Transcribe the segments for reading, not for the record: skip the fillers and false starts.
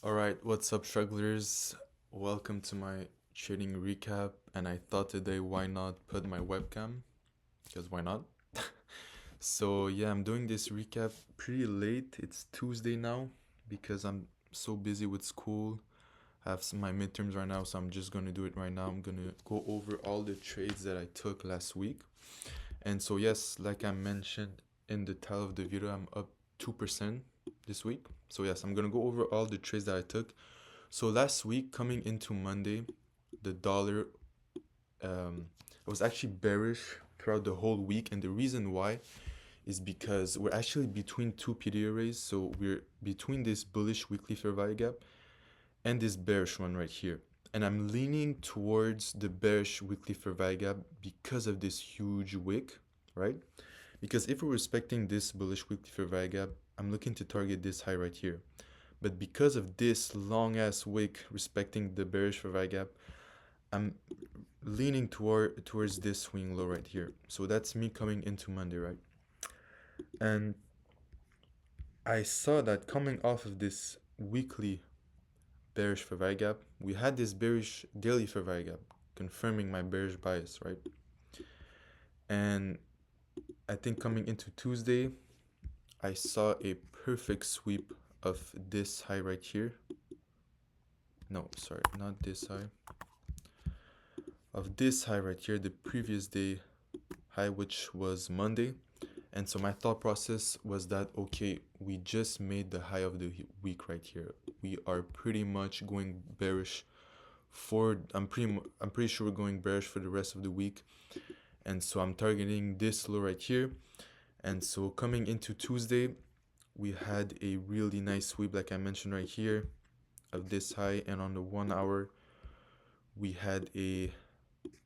All right, what's up, strugglers? Welcome to my trading recap. And I thought today, why not put my webcam? Because why not? So, yeah, I'm doing this recap pretty late. It's Tuesday now because I'm so busy with school. I have my midterms right now, so I'm just gonna do it right now. I'm gonna go over all the trades that I took last week. And so, yes, like I mentioned in the title of the video, I'm up 2% this week. So, yes, I'm gonna go over all the trades that I took. So last week, coming into Monday, the dollar was actually bearish throughout the whole week, and the reason why is because we're actually between two PD arrays. So we're between this bullish weekly fair value gap and this bearish one right here. And I'm leaning towards the bearish weekly fair value gap because of this huge wick, right? Because if we're respecting this bullish weekly fair value gap, I'm looking to target this high right here. But because of this long ass wick respecting the bearish fair value gap, I'm leaning towards this swing low right here. So that's me coming into Monday, right? And I saw that coming off of this weekly bearish fair value gap, we had this bearish daily fair value gap, confirming my bearish bias, right? And I think coming into Tuesday, I saw a perfect sweep of this high right here. No, sorry, not this high. Of this high right here, the previous day high, which was Monday. And so my thought process was that, okay, we just made the high of the week right here. We are pretty much going bearish for, I'm pretty sure we're going bearish for the rest of the week. And so I'm targeting this low right here. And so coming into Tuesday, we had a really nice sweep, like I mentioned right here, of this high. And on the 1 hour, we had a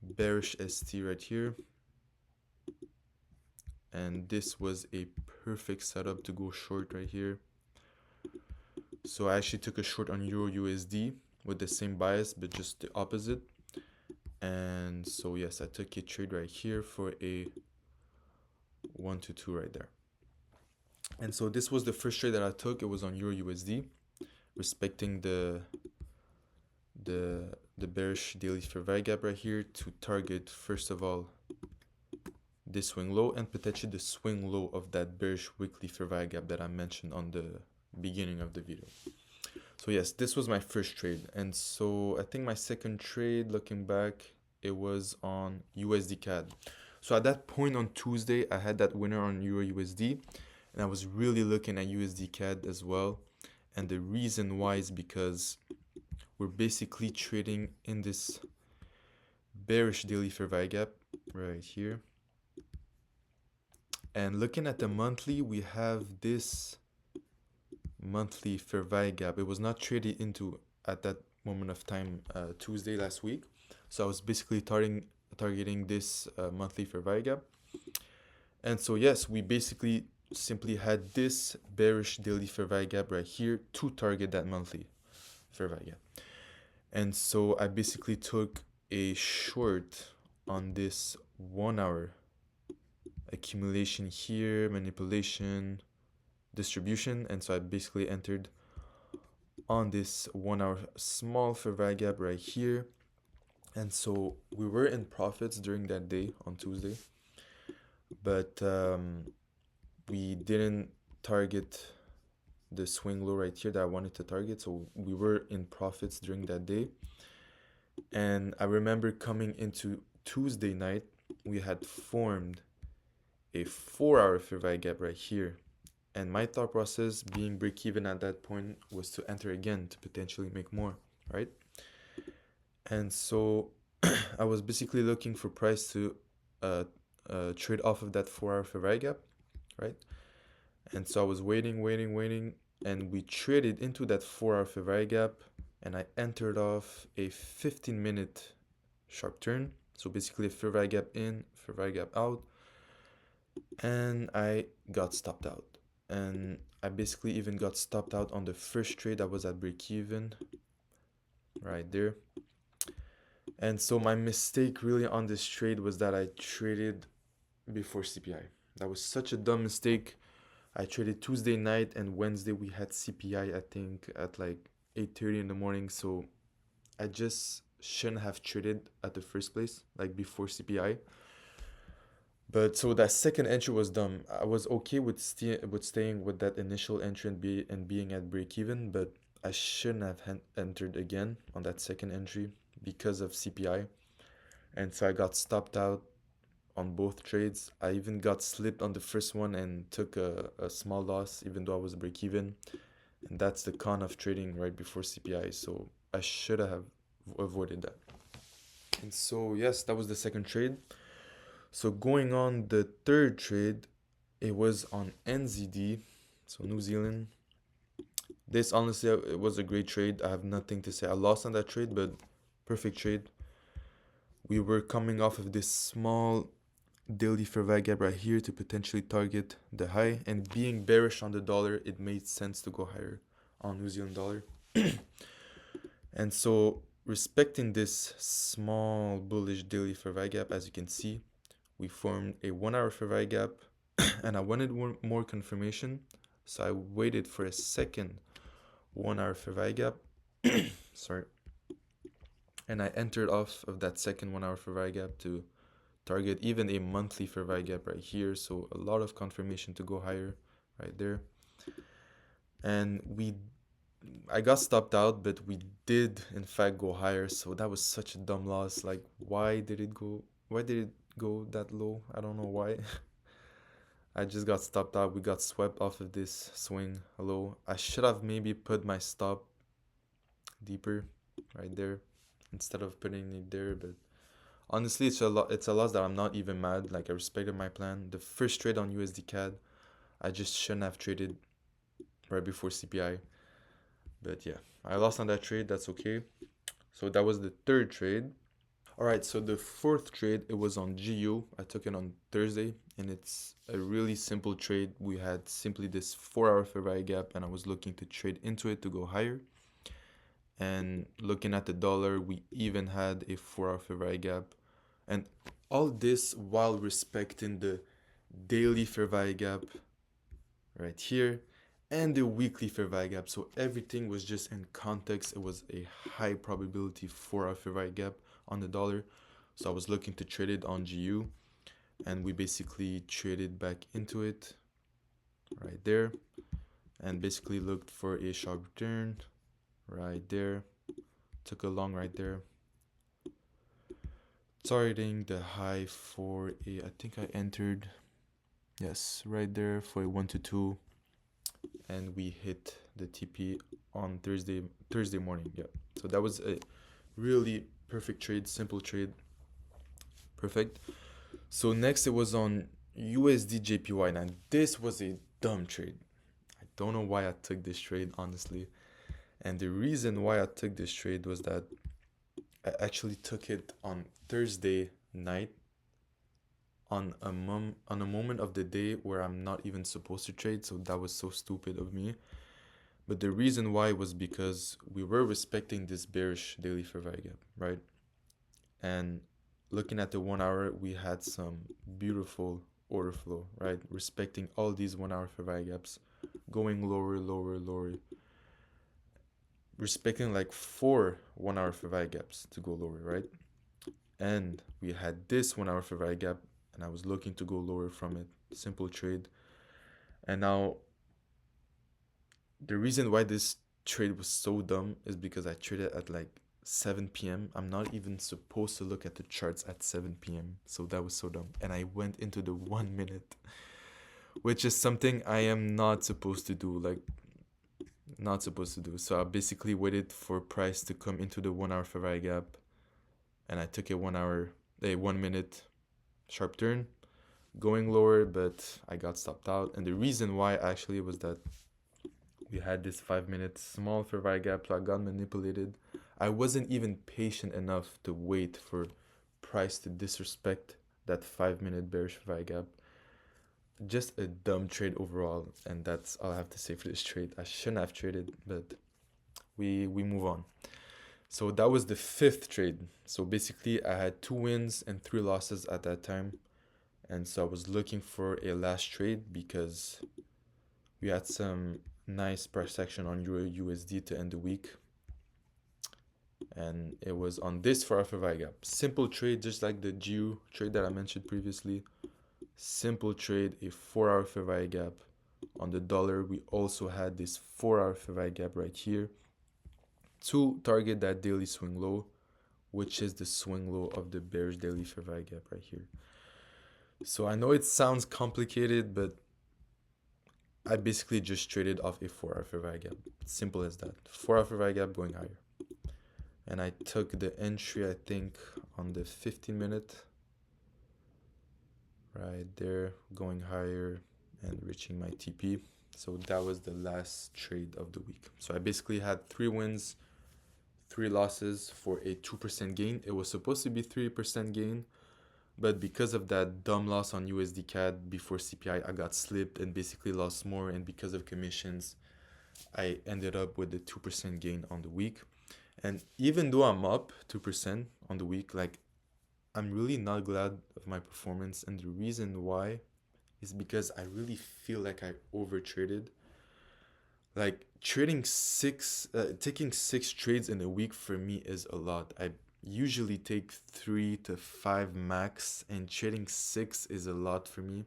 bearish ST right here. And this was a perfect setup to go short right here. So I actually took a short on Euro USD with the same bias, but just the opposite. And so yes, I took a trade right here for a 1 to 2 right there. And so this was the first trade that I took. It was on Euro USD, respecting the bearish daily fair value gap right here to target, first of all, this swing low and potentially the swing low of that bearish weekly fair value gap that I mentioned on the beginning of the video. So yes, this was my first trade. And so I think my second trade, looking back, it was on USD CAD. So at that point on Tuesday, I had that winner on Euro USD, and I was really looking at USD CAD as well. And the reason why is because we're basically trading in this bearish daily fair value gap right here. And looking at the monthly, we have this monthly fair value gap. It was not traded into at that moment of time, Tuesday last week. So I was basically targeting this monthly fair value gap. And so yes, we basically simply had this bearish daily fair value gap right here to target that monthly fair value gap. And so I basically took a short on this 1 hour accumulation here, manipulation, distribution. And so I basically entered on this 1 hour small fair value gap right here. And so we were in profits during that day on Tuesday, but we didn't target the swing low right here that I wanted to target. So we were in profits during that day. And I remember coming into Tuesday night, we had formed a 4 hour fair value gap right here. And my thought process, being break even at that point, was to enter again to potentially make more, right? And so I was basically looking for price to uh, trade off of that 4 hour fair value gap, right? And so I was waiting, and we traded into that 4 hour fair value gap, and I entered off a 15-minute sharp turn. So basically a fair value gap in, fair value gap out, and I got stopped out. And I basically even got stopped out on the first trade that was at break even, right there. And so my mistake really on this trade was that I traded before CPI. That was such a dumb mistake. I traded Tuesday night, and Wednesday we had CPI, I think, at like 8:30 in the morning, so I just shouldn't have traded at the first place, like before CPI. But so that second entry was dumb. I was okay with staying with that initial entry and being at break even, but I shouldn't have entered again on that second entry because of CPI. And so I got stopped out on both trades. I even got slipped on the first one and took a small loss even though I was break even. And that's the con of trading right before CPI. So I should have avoided that. And so yes, that was the second trade. So going on the third trade, it was on NZD, so New Zealand. This honestly, it was a great trade. I have nothing to say. I lost on that trade, but perfect trade. We were coming off of this small daily fair value gap right here to potentially target the high, and being bearish on the dollar, it made sense to go higher on New Zealand dollar. And so respecting this small bullish daily fair value gap, as you can see, we formed a 1 hour fair value gap and I wanted more confirmation, so I waited for a second 1 hour fair value gap. Sorry. And I entered off of that second 1 hour fair value gap to target even a monthly fair value gap right here, so a lot of confirmation to go higher right there. And I got stopped out, but we did in fact go higher, so that was such a dumb loss. Like, why did it go that low? I don't know why. I just got stopped out. We got swept off of this swing low. I should have maybe put my stop deeper right there instead of putting it there, but honestly, it's a loss that I'm not even mad. Like, I respected my plan. The first trade on USD CAD, I just shouldn't have traded right before CPI. But yeah, I lost on that trade. That's okay. So that was the third trade. All right, so the fourth trade, it was on GU. I took it on Thursday, and it's a really simple trade. We had simply this 4-hour fair value gap, and I was looking to trade into it to go higher. And looking at the dollar, we even had a 4-hour fair value gap. And all this while respecting the daily fair value gap right here and the weekly fair value gap. So everything was just in context. It was a high probability 4-hour fair value gap on the dollar. So I was looking to trade it on GU, and we basically traded back into it right there and basically looked for a sharp return right there. Took a long right there, targeting the high for a, I think I entered, yes, right there for a 1 to 2, and we hit the TP on Thursday morning. Yeah, so that was a really perfect trade, simple trade, perfect. So next it was on USD JPY. Now this was a dumb trade. I don't know why I took this trade, honestly. And the reason why I took this trade was that I actually took it on Thursday night on a moment of the day where I'm not even supposed to trade, so that was so stupid of me. But the reason why was because we were respecting this bearish daily fair value gap, right? And looking at the 1 hour, we had some beautiful order flow, right? Respecting all these 1 hour fair value gaps, going lower, lower, lower, respecting like 4 1 hour fair value gaps to go lower, right? And we had this 1 hour fair value gap, and I was looking to go lower from it. Simple trade. And now the reason why this trade was so dumb is because I traded at like 7 p.m. I'm not even supposed to look at the charts at 7 p.m. So that was so dumb. And I went into the 1 minute, which is something I am not supposed to do. Like, not supposed to do. So I basically waited for price to come into the 1 hour fair value gap, and I took a 1 minute sharp turn going lower, but I got stopped out. And the reason why actually was that we had this 5 minute small fair value gap, so I got manipulated. I wasn't even patient enough to wait for price to disrespect that 5 minute bearish fair value gap. Just a dumb trade overall, and that's all I have to say for this trade. I shouldn't have traded, but we move on. So that was the fifth trade. So basically I had 2 wins and 3 losses at that time. And so I was looking for a last trade because we had some nice price action on Euro USD to end the week. and it was on this 4 hour fair value gap. Simple trade, just like the GU trade that I mentioned previously. Simple trade, a 4 hour fair value gap. On the dollar, we also had this 4 hour fair value gap right here to target that daily swing low, which is the swing low of the bearish daily fair value gap right here. So I know it sounds complicated, but I basically just traded off a 4 hour fair value gap. Simple as that. 4 hour fair value gap going higher. And I took the entry, I think, on the 15-minute. Right there, going higher and reaching my TP. So that was the last trade of the week. So I basically had 3 wins, 3 losses for a 2% gain. It was supposed to be 3% gain, but because of that dumb loss on USD CAD before CPI, I got slipped and basically lost more. And because of commissions, I ended up with the 2% gain on the week. And even though I'm up 2% on the week, like, I'm really not glad of my performance. And the reason why is because I really feel like I overtraded. Like, taking 6 trades in a week for me is a lot. I usually take 3 to 5 max, and trading 6 is a lot for me.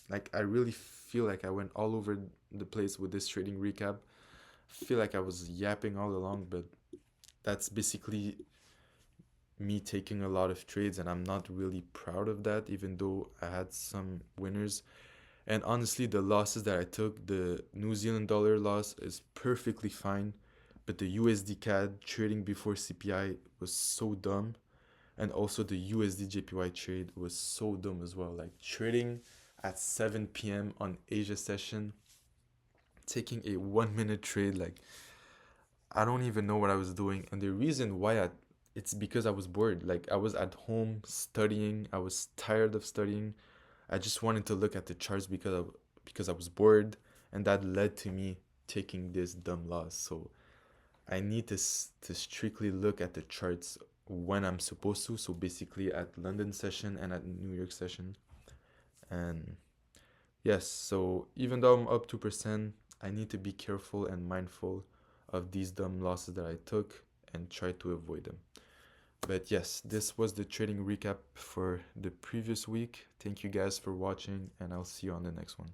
Like, I really feel like I went all over the place with this trading recap. I feel like I was yapping all along, but that's basically me taking a lot of trades, and I'm not really proud of that, even though I had some winners. And honestly, the losses that I took, the New Zealand dollar loss is perfectly fine, but the USD CAD trading before CPI was so dumb. And also the USD JPY trade was so dumb as well. Like, trading at 7 p.m. on Asia session, taking a 1 minute trade, like, I don't even know what I was doing. And the reason why it's because I was bored. Like, I was at home studying. I was tired of studying. I just wanted to look at the charts because I was bored, and that led to me taking this dumb loss. So I need to strictly look at the charts when I'm supposed to. So basically at London session and at New York session. And yes, so even though I'm up 2%, I need to be careful and mindful of these dumb losses that I took and try to avoid them. But yes, this was the trading recap for the previous week. Thank you guys for watching, and I'll see you on the next one.